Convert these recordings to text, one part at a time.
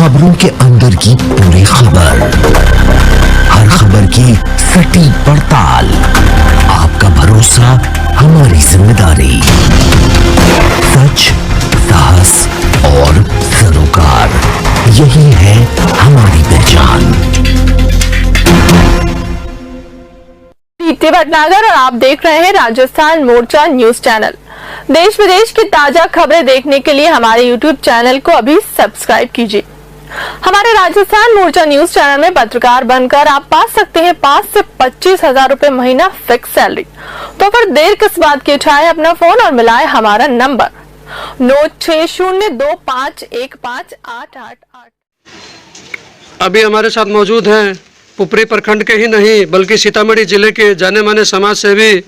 खबरों के अंदर की पूरी खबर, हर खबर की सटीक पड़ताल, आपका भरोसा हमारी जिम्मेदारी। सच, साहस और सरोकार, यही है हमारी पहचान। भटनागर और आप देख रहे हैं राजस्थान मोर्चा न्यूज चैनल। देश विदेश की ताजा खबरें देखने के लिए हमारे यूट्यूब चैनल को अभी सब्सक्राइब कीजिए। हमारे राजस्थान मोर्चा न्यूज चैनल में पत्रकार बनकर आप पा सकते हैं 5 से 25 हजार रुपए महीना फिक्स सैलरी। तो फिर देर किस बात की, उठाए अपना फोन और मिलाए हमारा नंबर 9602515888। अभी हमारे साथ मौजूद हैं पुपरी प्रखंड के ही नहीं बल्कि सीतामढ़ी जिले के जाने माने समाज सेवी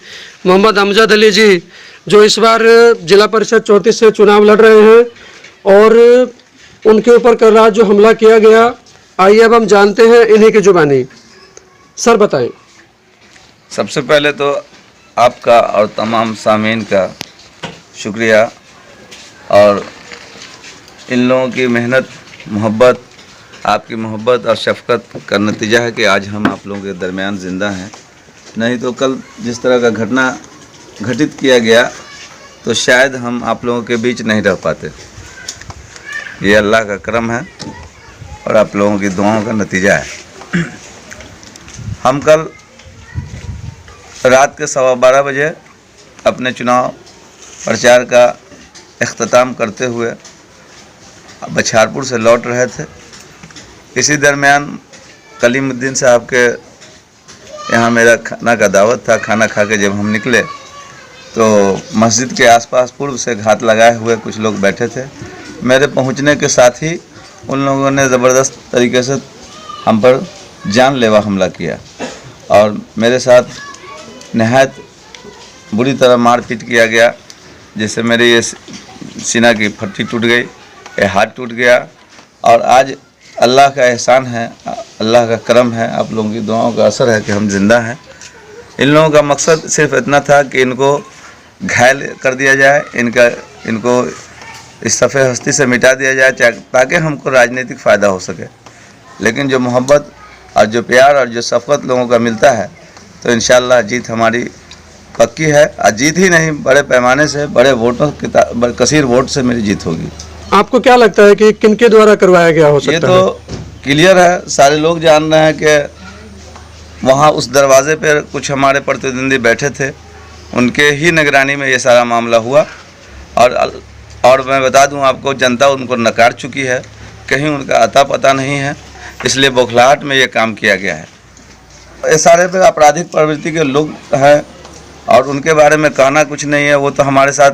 मोहम्मद अमजद अली जी, जो इस बार जिला परिषद 34 से चुनाव लड़ रहे हैं और उनके ऊपर कल रात जो हमला किया गया, आइए अब हम जानते हैं इन्हीं की जुबानी। सर बताएं। सबसे पहले तो आपका और तमाम सामीन का शुक्रिया, और इन लोगों की मेहनत, मोहब्बत, आपकी मोहब्बत और शफकत का नतीजा है कि आज हम आप लोगों के दरमियान ज़िंदा हैं। नहीं तो कल जिस तरह का घटना घटित किया गया तो शायद हम आप लोगों के बीच नहीं रह पाते। ये अल्लाह का करम है और आप लोगों की दुआओं का नतीजा है। हम कल रात के 12:15 बजे अपने चुनाव प्रचार का इख्तिताम करते हुए बछारपुर से लौट रहे थे। इसी दरमियान कलीमुद्दीन साहब के यहाँ मेरा खाना का दावत था। खाना खा के जब हम निकले तो मस्जिद के आसपास पूर्व से घात लगाए हुए कुछ लोग बैठे थे। मेरे पहुँचने के साथ ही उन लोगों ने ज़बरदस्त तरीके से हम पर जानलेवा हमला किया और मेरे साथ नहायत बुरी तरह मारपीट किया गया, जिससे मेरी ये सीना की फट्टी टूट गई, ये हाथ टूट गया। और आज अल्लाह का एहसान है, अल्लाह का करम है, आप लोगों की दुआओं का असर है कि हम ज़िंदा हैं। इन लोगों का मकसद सिर्फ इतना था कि इनको घायल कर दिया जाए, इनको इस सफ़े हस्ती से मिटा दिया जाए ताकि हमको राजनीतिक फ़ायदा हो सके। लेकिन जो मोहब्बत और जो प्यार और जो शफ़क़त लोगों का मिलता है तो इंशाअल्लाह जीत हमारी पक्की है। और जीत ही नहीं, बड़े पैमाने से, बड़े वोटों की कसीर वोट से मेरी जीत होगी। आपको क्या लगता है कि किनके द्वारा करवाया गया हो सकता है? ये तो क्लियर है, सारे लोग जान रहे हैं कि वहाँ उस दरवाजे पर कुछ हमारे प्रतिनिधि बैठे थे, उनके ही निगरानी में ये सारा मामला हुआ। और मैं बता दूं आपको, जनता उनको नकार चुकी है, कहीं उनका अता पता नहीं है, इसलिए बौखलाहट में ये काम किया गया है। ये सारे पे आपराधिक प्रवृत्ति के लोग हैं और उनके बारे में कहना कुछ नहीं है। वो तो हमारे साथ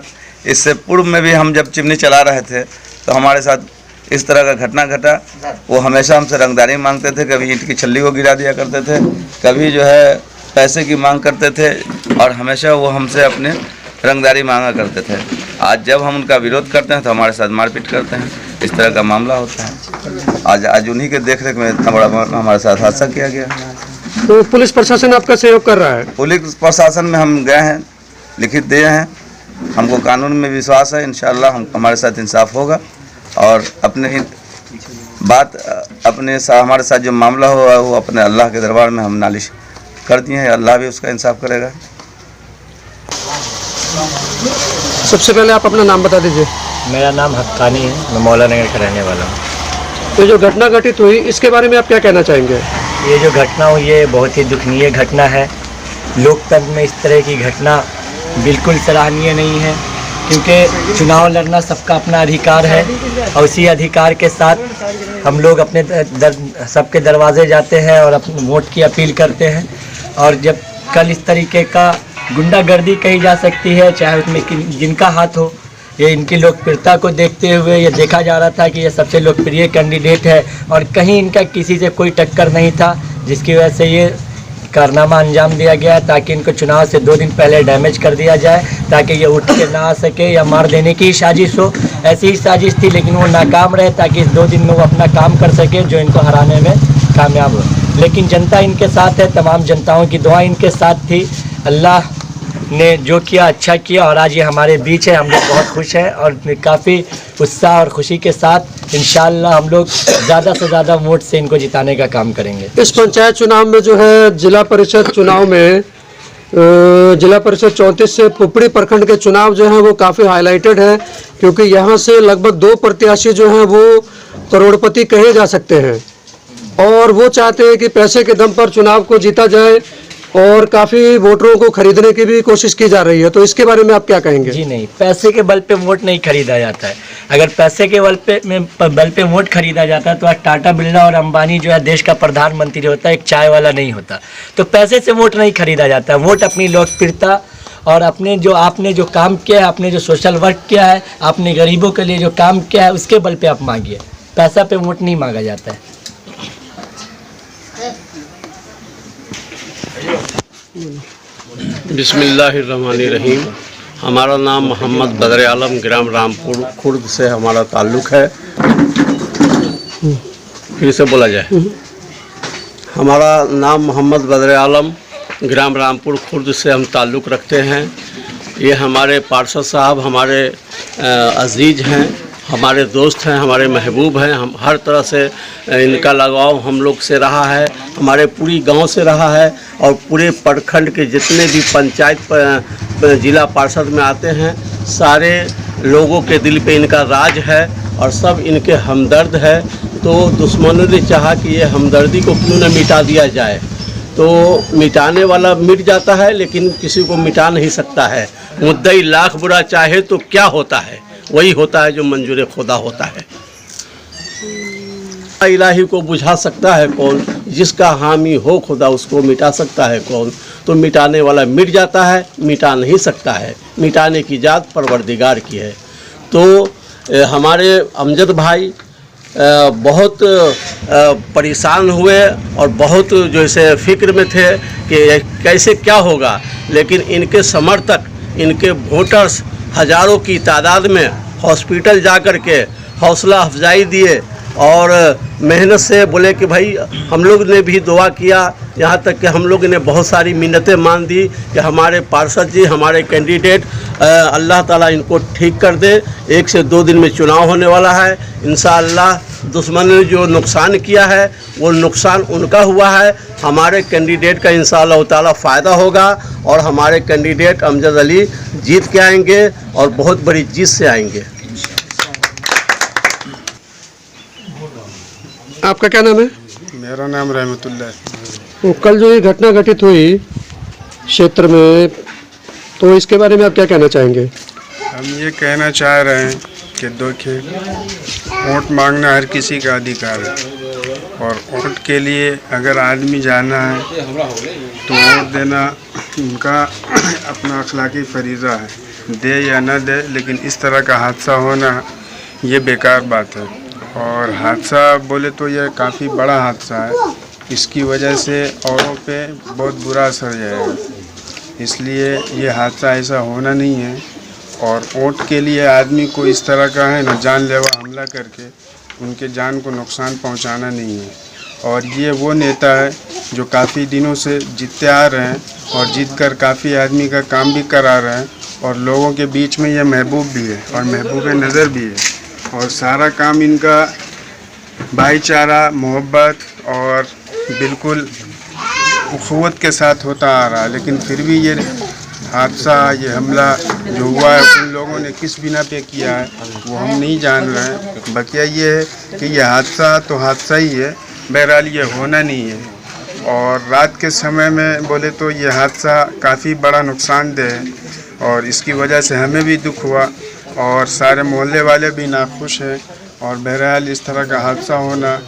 इससे पूर्व में भी हम जब चिमनी चला रहे थे तो हमारे साथ इस तरह का घटना घटा। वो हमेशा हमसे रंगदारी मांगते थे, कभी ईंट की छल्ली को गिरा दिया करते थे, कभी जो है पैसे की मांग करते थे और हमेशा वो हमसे अपने रंगदारी मांगा करते थे। आज जब हम उनका विरोध करते हैं तो हमारे साथ मारपीट करते हैं, इस तरह का मामला होता है। आज उन्हीं के देखरेख में इतना बड़ा हमारे साथ हादसा किया गया। तो पुलिस प्रशासन आपका सहयोग कर रहा है? पुलिस प्रशासन में हम गए हैं, लिखित दिए हैं, हमको कानून में विश्वास है, इंशाअल्लाह हमारे साथ इंसाफ होगा। और हमारे साथ जो मामला हुआ वो अपने अल्लाह के दरबार में हम नालिश कर दिए हैं, अल्लाह भी उसका इंसाफ करेगा। सबसे पहले आप अपना नाम बता दीजिए। मेरा नाम हक्कानी है, मैं मौला नगर का रहने वाला हूँ। तो जो घटना घटित हुई इसके बारे में आप क्या कहना चाहेंगे? ये जो घटना हुई है बहुत ही दुखनीय घटना है। लोकतंत्र में इस तरह की घटना बिल्कुल सराहनीय नहीं है, क्योंकि चुनाव लड़ना सबका अपना अधिकार है और उसी अधिकार के साथ हम लोग अपने सबके दरवाजे जाते हैं और अपने वोट की अपील करते हैं। और जब कल इस तरीके का गुंडागर्दी कही जा सकती है, चाहे उसमें जिनका हाथ हो, ये इनकी लोकप्रियता को देखते हुए ये देखा जा रहा था कि ये सबसे लोकप्रिय कैंडिडेट है और कहीं इनका किसी से कोई टक्कर नहीं था, जिसकी वजह से ये कारनामा अंजाम दिया गया ताकि इनको चुनाव से 2 दिन पहले डैमेज कर दिया जाए, ताकि ये उठ के ना आ सके या मार देने की साजिश हो। ऐसी ही साजिश थी, लेकिन वो नाकाम रहे ताकि इस 2 दिन में वो अपना काम कर सके जो इनको हराने में कामयाब हो। लेकिन जनता इनके साथ है, तमाम जनताओं की दुआ इनके साथ थी। अल्लाह ने जो किया अच्छा किया और आज ये हमारे बीच है। हम लोग बहुत खुश हैं और काफ़ी उत्साह और खुशी के साथ इंशाअल्लाह हम लोग ज़्यादा से ज़्यादा वोट से इनको जिताने का काम करेंगे। इस पंचायत चुनाव में जो है जिला परिषद चुनाव में जिला परिषद 34 से पुपड़ी प्रखंड के चुनाव जो हैं वो काफ़ी हाईलाइटेड है, क्योंकि यहाँ से लगभग 2 प्रत्याशी जो हैं वो करोड़पति कहे जा सकते हैं और वो चाहते हैं कि पैसे के दम पर चुनाव को जीता जाए और काफ़ी वोटरों को खरीदने की भी कोशिश की जा रही है। तो इसके बारे में आप क्या कहेंगे? जी नहीं, पैसे के बल पे वोट नहीं खरीदा जाता है। अगर पैसे के बल पे वोट खरीदा जाता है तो आज टाटा बिरला और अंबानी जो है देश का प्रधानमंत्री होता है, एक चाय वाला नहीं होता। तो पैसे से वोट नहीं खरीदा जाता है। वोट अपनी लोकप्रियता और आपने जो काम किया है, आपने जो सोशल वर्क किया है, आपने गरीबों के लिए जो काम किया है उसके बल पे आप मांगिए। पैसा पे वोट नहीं मांगा जाता है। बिस्मिल्लाहिर्रहमानिर्रहीम। हमारा नाम मोहम्मद बदर आलम, ग्राम रामपुर खुर्द से हमारा ताल्लुक़ है। फिर से बोला जाए, हमारा नाम मोहम्मद बदर आलम, ग्राम रामपुर खुर्द से हम ताल्लुक़ रखते हैं। ये हमारे पार्षद साहब हमारे अजीज़ हैं, हमारे दोस्त हैं, हमारे महबूब हैं। हम हर तरह से इनका लगाव हम लोग से रहा है, हमारे पूरी गांव से रहा है और पूरे प्रखंड के जितने भी पंचायत जिला पार्षद में आते हैं सारे लोगों के दिल पे इनका राज है और सब इनके हमदर्द है। तो दुश्मनों ने चाहा कि ये हमदर्दी को क्यों न मिटा दिया जाए, तो मिटाने वाला मिट जाता है लेकिन किसी को मिटा नहीं सकता है। मुद्दई लाख बुरा चाहे तो क्या होता है, वही होता है जो मंजूर खुदा होता है। इलाही को बुझा सकता है कौन, जिसका हामी हो खुदा उसको मिटा सकता है कौन। तो मिटाने वाला मिट जाता है, मिटा नहीं सकता है। मिटाने की जात परवरदिगार की है। तो हमारे अमजद भाई बहुत परेशान हुए और बहुत जैसे फिक्र में थे कि कैसे क्या होगा, लेकिन इनके समर्थक, इनके वोटर्स हज़ारों की तादाद में हॉस्पिटल जा कर के हौसला अफजाई दिए और मेहनत से बोले कि भाई हम लोग ने भी दुआ किया। यहाँ तक कि हम लोग ने बहुत सारी मिन्नतें मान दी कि हमारे पार्षद जी, हमारे कैंडिडेट अल्लाह ताला इनको ठीक कर दे। 1 से 2 दिन में चुनाव होने वाला है। इंशाअल्लाह दुश्मन ने जो नुकसान किया है वो नुकसान उनका हुआ है। हमारे कैंडिडेट का इंशाअल्लाह ताला फ़ायदा होगा और हमारे कैंडिडेट अमजद अली जीत के आएंगे और बहुत बड़ी जीत से आएंगे। आपका क्या नाम है? मेरा नाम रहमतुल्लाह है। तो कल जो ये घटना घटित हुई क्षेत्र में, तो इसके बारे में आप क्या कहना चाहेंगे? हम ये कहना चाह रहे हैं कि देखिए, वोट मांगना हर किसी का अधिकार है और वोट के लिए अगर आदमी जाना है तो वोट देना उनका अपना अखलाकी फरीज़ा है, दे या न दे। लेकिन इस तरह का हादसा होना ये बेकार बात है और हादसा बोले तो यह काफ़ी बड़ा हादसा है। इसकी वजह से औरों पे बहुत बुरा असर जाएगा, इसलिए ये हादसा ऐसा होना नहीं है। और वोट के लिए आदमी को इस तरह का है ना जानलेवा हमला करके उनके जान को नुकसान पहुंचाना नहीं है। और ये वो नेता है जो काफ़ी दिनों से जीतते आ रहे हैं और जीत कर काफ़ी आदमी का काम भी करा रहे हैं और लोगों के बीच में ये महबूब भी है और महबूब नज़र भी है। और सारा काम इनका भाईचारा, मोहब्बत और बिल्कुल उखुवत के साथ होता आ रहा है। लेकिन फिर भी ये हादसा, ये हमला जो हुआ है उन लोगों ने किस बिना पे किया है वो हम नहीं जान रहे हैं। बकिया ये है कि ये हादसा तो हादसा ही है, बहरहाल ये होना नहीं है। और रात के समय में बोले तो ये हादसा काफ़ी बड़ा नुकसानदेह है और इसकी वजह से हमें भी दुख हुआ और सारे मोहल्ले वाले भी नाखुश हैं। और बहरहाल इस तरह का हादसा होना